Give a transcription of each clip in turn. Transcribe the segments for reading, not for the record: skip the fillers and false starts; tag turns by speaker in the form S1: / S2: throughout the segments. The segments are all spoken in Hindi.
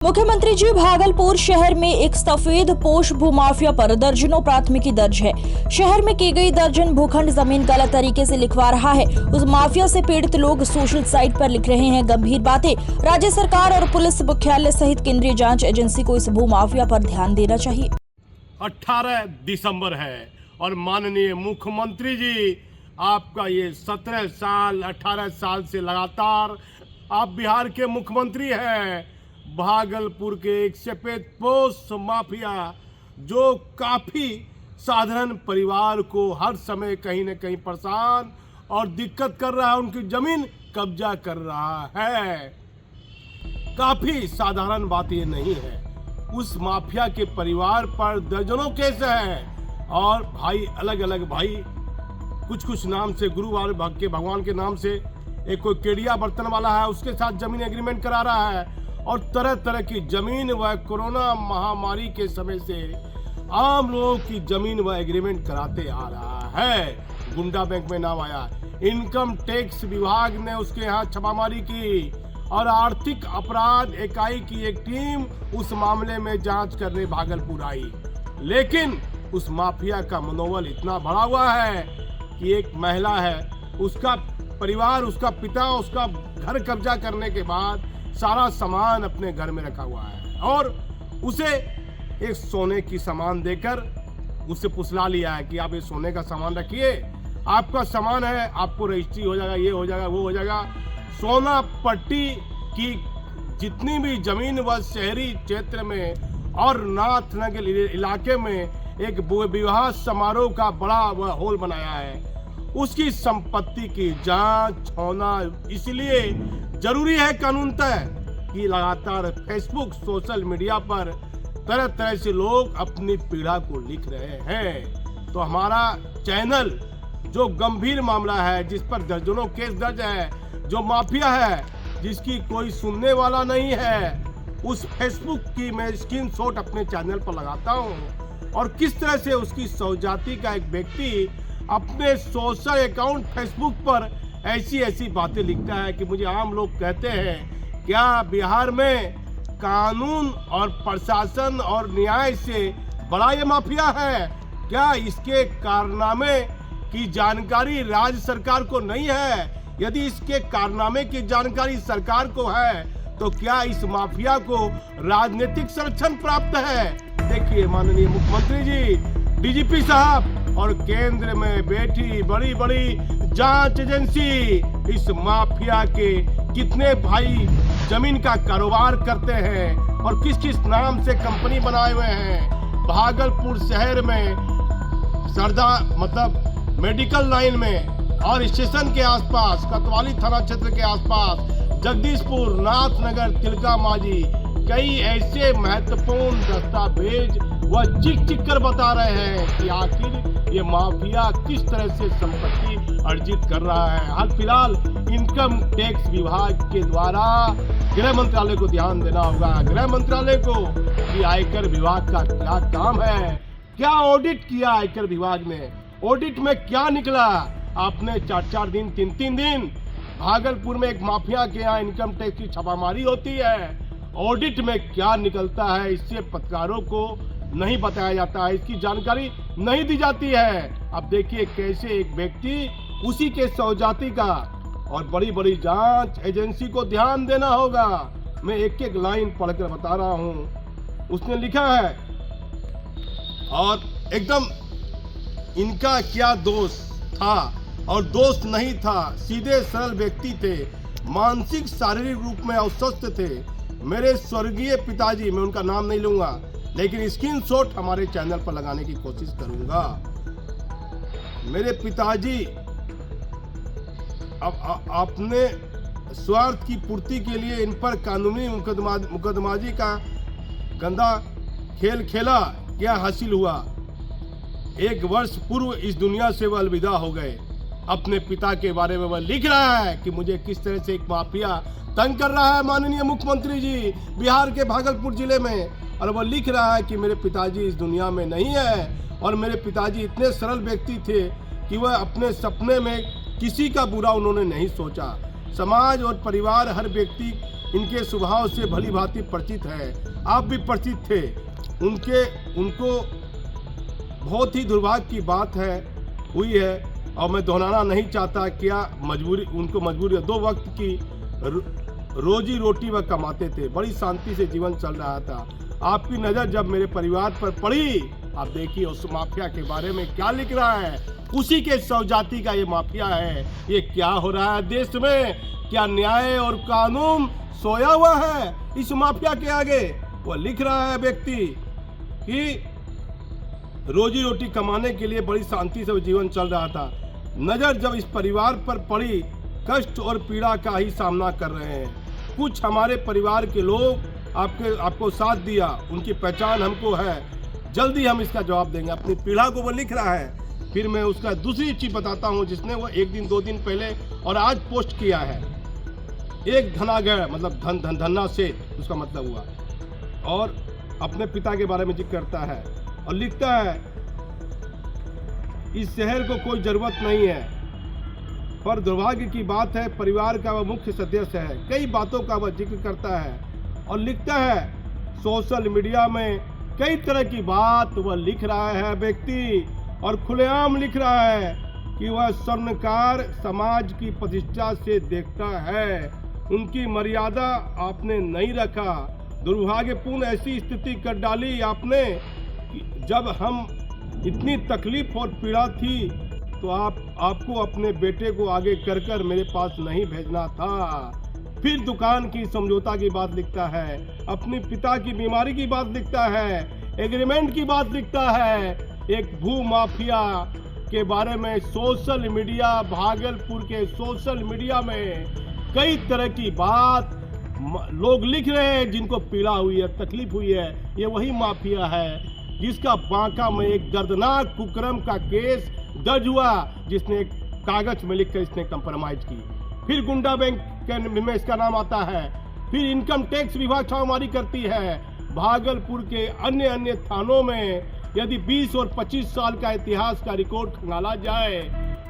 S1: मुख्यमंत्री जी, भागलपुर शहर में एक सफेद पोश भूमाफिया पर दर्जनों प्राथमिकी दर्ज है। शहर में की गई दर्जन भूखंड जमीन गलत तरीके से लिखवा रहा है। उस माफिया से पीड़ित लोग सोशल साइट पर लिख रहे हैं गंभीर बातें। राज्य सरकार और पुलिस मुख्यालय सहित केंद्रीय जांच एजेंसी को इस भूमाफिया पर ध्यान देना चाहिए।
S2: 18 दिसंबर है और माननीय मुख्यमंत्री जी, आपका ये 17 साल 18 साल से लगातार आप बिहार के मुख्यमंत्री हैं। भागलपुर के एक सफेद पोश माफिया जो काफी साधारण परिवार को हर समय कहीं न कहीं परेशान और दिक्कत कर रहा है, उनकी जमीन कब्जा कर रहा है। काफी साधारण बात ये नहीं है। उस माफिया के परिवार पर दर्जनों केस हैं और भाई अलग अलग भाई कुछ नाम से गुरु वाले के भगवान के नाम से एक कोई केडिया बर्तन वाला है, उसके साथ जमीन एग्रीमेंट करा रहा है और तरह तरह की जमीन व कोरोना महामारी के समय से आम लोगों की जमीन व एग्रीमेंट कराते आ रहा है। गुंडा बैंक में नाम आया। इनकम टैक्स विभाग ने उसके यहाँ छापामारी की और आर्थिक अपराध इकाई की एक टीम उस मामले में जांच करने भागलपुर आई, लेकिन उस माफिया का मनोबल इतना बढ़ा हुआ है कि एक महिला है, उसका परिवार, उसका पिता उसका घर कब्जा करने के बाद सारा सामान अपने घर में रखा हुआ है और उसे एक सोने की सामान देकर उससे पुसला लिया है कि आप ये सोने का सामान रखिए, आपका सामान है, आपको रजिस्ट्री हो जाएगा, ये हो जाएगा, वो हो जाएगा। सोना पट्टी की जितनी भी जमीन व शहरी क्षेत्र में और नाथनगर इलाके में एक विवाह समारोह का बड़ा वह हॉल बनाया है, उसकी संपत्ति की जांच होना इसलिए जरूरी है कानूनतः कि लगातार फेसबुक सोशल मीडिया पर तरह तरह से लोग अपनी पीड़ा को लिख रहे हैं। तो हमारा चैनल जो गंभीर मामला है, जिस पर दर्जनों केस दर्ज है, जो माफिया है जिसकी कोई सुनने वाला नहीं है, उस फेसबुक की मैं स्क्रीनशॉट अपने चैनल पर लगाता हूं और किस तरह से उसकी सौजाती का एक व्यक्ति अपने सोशल अकाउंट फेसबुक पर ऐसी बातें लिखता है कि मुझे आम लोग कहते हैं, क्या बिहार में कानून और प्रशासन और न्याय से बड़ा ये माफिया है? क्या इसके कारनामे की जानकारी राज्य सरकार को नहीं है? यदि इसके कारनामे की जानकारी सरकार को है तो क्या इस माफिया को राजनीतिक संरक्षण प्राप्त है? देखिए माननीय मुख्यमंत्री जी, डीजीपी साहब और केंद्र में बैठी बड़ी बड़ी जांच एजेंसी इस माफिया के कितने भाई जमीन का कारोबार करते हैं और किस किस नाम से कंपनी बनाए हुए हैं। भागलपुर शहर में मतलब मेडिकल लाइन में और स्टेशन के आसपास, कोतवाली थाना क्षेत्र के आसपास, जगदीशपुर, नाथनगर, तिलका मांझी, कई ऐसे महत्वपूर्ण दस्तावेज वह चिक कर बता रहे हैं कि आखिर ये माफिया किस तरह से संपत्ति अर्जित कर रहा है। हाल फिलहाल इनकम टैक्स विभाग के द्वारा गृह मंत्रालय को ध्यान देना होगा, गृह मंत्रालय को, कि आयकर विभाग का क्या काम है, क्या ऑडिट किया आयकर विभाग ने, ऑडिट में क्या निकला। आपने 4 दिन 3 दिन भागलपुर में एक माफिया के यहाँ इनकम टैक्स की छापामारी होती है, ऑडिट में क्या निकलता है इससे पत्रकारों को नहीं बताया जाता है, इसकी जानकारी नहीं दी जाती है। अब देखिए कैसे एक व्यक्ति उसी के सौजाती का, और बड़ी बड़ी जांच एजेंसी को ध्यान देना होगा। मैं एक एक लाइन पढ़कर बता रहा हूं। उसने लिखा है और एकदम इनका क्या दोष था और दोष नहीं था, सीधे सरल व्यक्ति थे, मानसिक शारीरिक रूप में अस्वस्थ थे। मेरे स्वर्गीय पिताजी, मैं उनका नाम नहीं लूंगा लेकिन स्क्रीनशॉट हमारे चैनल पर लगाने की कोशिश करूंगा। मेरे पिताजी अब आपने स्वार्थ की पूर्ति के लिए इन पर कानूनी मुकदमाजी का गंदा खेल खेला, क्या हासिल हुआ? 1 वर्ष पूर्व इस दुनिया से वह अलविदा हो गए। अपने पिता के बारे में वह लिख रहा है कि मुझे किस तरह से एक माफिया तंग कर रहा है माननीय मुख्यमंत्री जी बिहार के भागलपुर जिले में, और वह लिख रहा है कि मेरे पिताजी इस दुनिया में नहीं है और मेरे पिताजी इतने सरल व्यक्ति थे कि वह अपने सपने में किसी का बुरा उन्होंने नहीं सोचा। समाज और परिवार हर व्यक्ति इनके स्वभाव से भली भांति परिचित है, आप भी परिचित थे। उनको बहुत ही दुर्भाग्य की बात हुई है और मैं दोहराना नहीं चाहता। क्या उनको मजबूरी है, 2 वक्त की रोजी रोटी वह कमाते थे, बड़ी शांति से जीवन चल रहा था। आपकी नज़र जब मेरे परिवार पर पड़ी, आप देखिए उस माफिया के बारे में क्या लिख रहा है। उसी के स्वजाति का ये माफिया है। ये क्या हो रहा है देश में? क्या न्याय और कानून सोया हुआ है इस माफिया के आगे? वह लिख रहा है व्यक्ति कि रोजी रोटी कमाने के लिए बड़ी शांति से जीवन चल रहा था। नज़र जब इस परिवार पर पड़ी, कष्ट और पीड़ा का ही सामना कर रहे हैं। कुछ हमारे परिवार के लोग आपको साथ दिया, उनकी पहचान हमको है, जल्दी हम इसका जवाब देंगे। अपनी पीड़ा को वो लिख रहा है। फिर मैं उसका दूसरी चीज बताता हूँ जिसने वो 1 दिन 2 दिन पहले और आज पोस्ट किया है। एक धनागढ़ मतलब धन्ना से उसका मतलब हुआ, और अपने पिता के बारे में जिक्र करता है और लिखता है, इस शहर को कोई जरूरत नहीं है, पर दुर्भाग्य की बात है परिवार का वह मुख्य सदस्य है। कई बातों का वह जिक्र करता है और लिखता है, सोशल मीडिया में कई तरह की बात वह लिख रहा है व्यक्ति, और खुलेआम लिख रहा है कि वह स्वर्णकार समाज की प्रतिष्ठा से देखता है, उनकी मर्यादा आपने नहीं रखा। दुर्भाग्यपूर्ण ऐसी स्थिति कर डाली आपने कि जब हम इतनी तकलीफ और पीड़ा थी तो आपको अपने बेटे को आगे कर मेरे पास नहीं भेजना था। फिर दुकान की समझौता की बात लिखता है, अपने पिता की बीमारी की बात लिखता है, एग्रीमेंट की बात लिखता है। एक भू माफिया के बारे में सोशल मीडिया, भागलपुर के सोशल मीडिया में कई तरह की बात लोग लिख रहे हैं जिनको पीड़ा हुई है, तकलीफ हुई है। ये वही माफिया है जिसका बांका में एक दर्दनाक कुकर्म का केस दर्ज हुआ, जिसने एक कागज में लिखकर इसने कंप्रोमाइज की। फिर गुंडा बैंक में इसका नाम आता है। फिर इनकम टैक्स विभाग छापेमारी करती है। भागलपुर के अन्य थानों में यदि 20 और 25 साल का इतिहास का रिकॉर्ड खंगाला जाए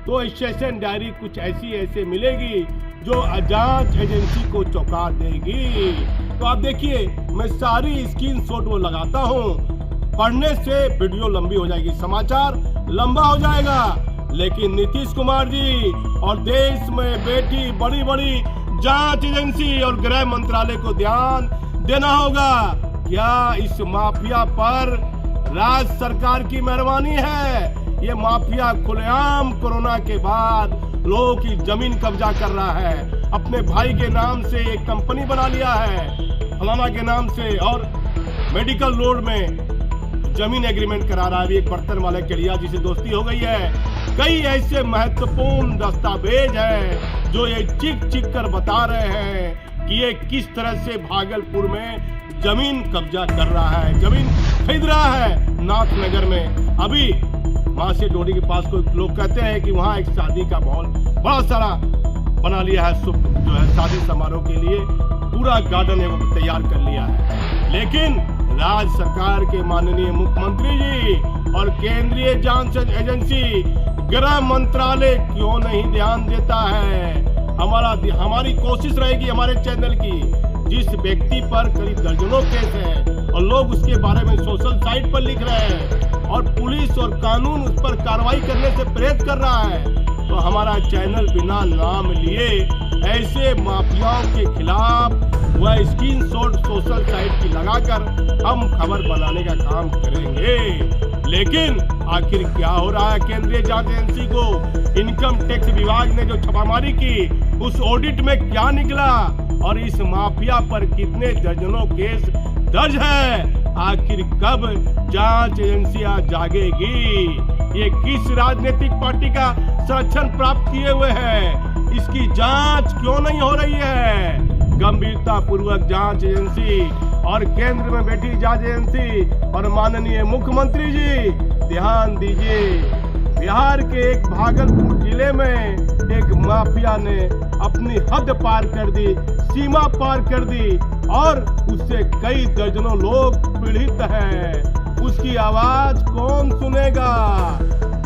S2: तो स्टेशन डायरी कुछ ऐसी मिलेगी जो जांच एजेंसी को चौंका देगी। तो आप देखिए, मैं सारी स्क्रीनशॉट वो लगाता हूँ। पढ़ने से वीडियो लंबी हो जाएगी, समाचार लंबा हो जाएगा, लेकिन नीतीश कुमार जी और देश में बैठी बड़ी जांच एजेंसी और गृह मंत्रालय को ध्यान देना होगा। क्या इस माफिया पर राज्य सरकार की मेहरबानी है? ये माफिया खुलेआम कोरोना के बाद लोगों की जमीन कब्जा कर रहा है। अपने भाई के नाम से एक कंपनी बना लिया है, फलाना के नाम से, और मेडिकल रोड में जमीन एग्रीमेंट करा रहा है। एक बर्तन वाले के लिए जिसे दोस्ती हो गई है। कई ऐसे महत्वपूर्ण दस्तावेज हैं जो ये चिक कर बता रहे हैं कि ये किस तरह से भागलपुर में जमीन कब्जा कर रहा है, जमीन खरीद रहा है। नाथनगर में अभी वहां से डोडी के पास कोई लोग कहते हैं कि वहां एक शादी का माहौल बड़ा सारा बना लिया है, जो है शादी समारोह के लिए पूरा गार्डन एवं तैयार कर लिया है। लेकिन राज्य सरकार के माननीय मुख्यमंत्री जी और केंद्रीय जांच एजेंसी गृह मंत्रालय क्यों नहीं ध्यान देता है? हमारी कोशिश रहेगी हमारे चैनल की, जिस व्यक्ति पर करीब दर्जनों केस है और लोग उसके बारे में सोशल साइट पर लिख रहे हैं और पुलिस और कानून उस पर कार्रवाई करने से प्रेरित कर रहा है, तो हमारा चैनल बिना नाम लिए ऐसे माफियाओं के खिलाफ वह स्क्रीनशॉट सोशल साइट की लगाकर हम खबर बनाने का काम करेंगे। लेकिन आखिर क्या हो रहा है? केंद्रीय जांच एजेंसी को इनकम टैक्स विभाग ने जो छापामारी की, उस ऑडिट में क्या निकला और इस माफिया पर कितने दर्जनों केस दर्ज है? आखिर कब जांच एजेंसियां जागेगी? ये किस राजनीतिक पार्टी का संरक्षण प्राप्त किए हुए है? इसकी जांच क्यों नहीं हो रही है? गंभीरता पूर्वक जांच एजेंसी और केंद्र में बैठी जांच एजेंसी और माननीय मुख्यमंत्री जी ध्यान दीजिए। बिहार के एक भागलपुर जिले में एक माफिया ने अपनी हद पार कर दी, सीमा पार कर दी और उससे कई दर्जनों लोग पीड़ित हैं। उसकी आवाज कौन सुनेगा?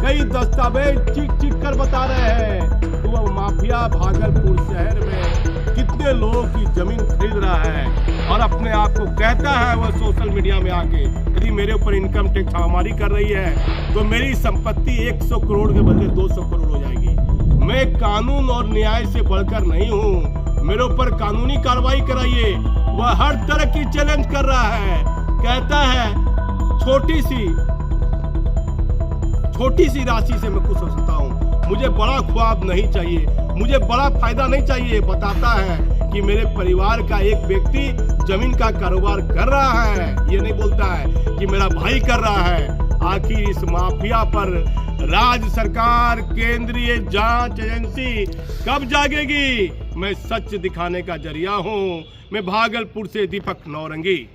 S2: कई दस्तावेज चिक कर बता रहे हैं कि वह माफिया भागलपुर शहर में कितने लोगों की जमीन खरीद रहा है और अपने आप को कहता है वह सोशल मीडिया में आके यदि मेरे ऊपर इनकम टैक्स छापामारी कर रही है तो मेरी संपत्ति 100 करोड़ के बदले 200 करोड़ हो जाएगी। मैं कानून और न्याय से बढ़कर नहीं हूँ, मेरे ऊपर कानूनी कार्रवाई कराइए। वह हर तरह की चैलेंज कर रहा है, कहता है छोटी सी राशि से मैं खुश हो सकता हूँ, मुझे बड़ा ख्वाब नहीं चाहिए, मुझे बड़ा फायदा नहीं चाहिए। बताता है कि मेरे परिवार का एक व्यक्ति जमीन का कारोबार कर रहा है, ये नहीं बोलता है कि मेरा भाई कर रहा है। आखिर इस माफिया पर राज्य सरकार, केंद्रीय जांच एजेंसी कब जागेगी? मैं सच दिखाने का जरिया हूँ। मैं भागलपुर से दीपक नौरंगी।